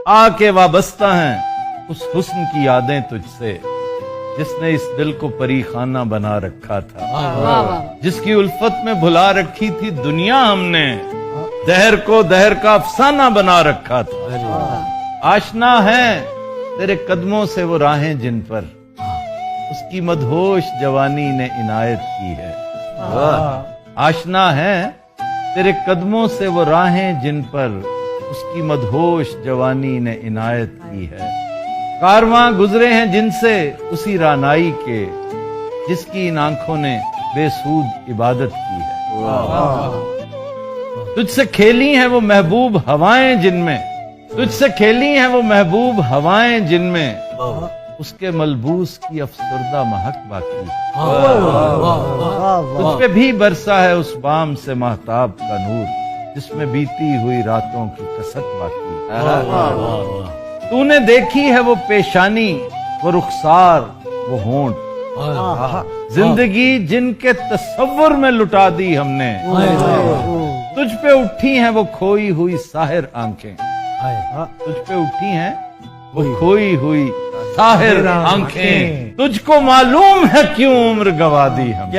आके वाबस्ता हैं उस हुस्न की यादें तुझसे जिसने इस दिल को परी खाना बना रखा था, जिसकी उल्फत में भुला रखी थी दुनिया हमने, दहर को दहर का अफसाना बना रखा था। आशना है तेरे कदमों से वो राहें जिन पर उसकी मदहोश जवानी ने इनायत की है। आशना है तेरे कदमों से वो राहें जिन पर उसकी मदहोश जवानी ने इनायत की है। कारवां गुजरे हैं जिनसे उसी रानाई के जिसकी इन आंखों ने बेसूद इबादत की है। तुझसे खेली हैं वो महबूब हवाएं जिनमें, तुझसे खेली हैं वो महबूब हवाएं जिनमें उसके मलबूस की अफसरदा महक बाकी है। तुझ पे भी बरसा है उस बाम से महताब का नूर जिसमें बीती हुई रातों की कसक बाकी है। तूने देखी है वो पेशानी, वो रुखसार, वो होंठ, जिंदगी जिनके तसव्वुर में लुटा दी हमने। तुझ पे उठी हैं वो खोई हुई साहिर आंखें, तुझ पे उठी हैं वो खोई हुई साहिर आंखें। तुझको मालूम है क्यों उम्र गवा दी हमने।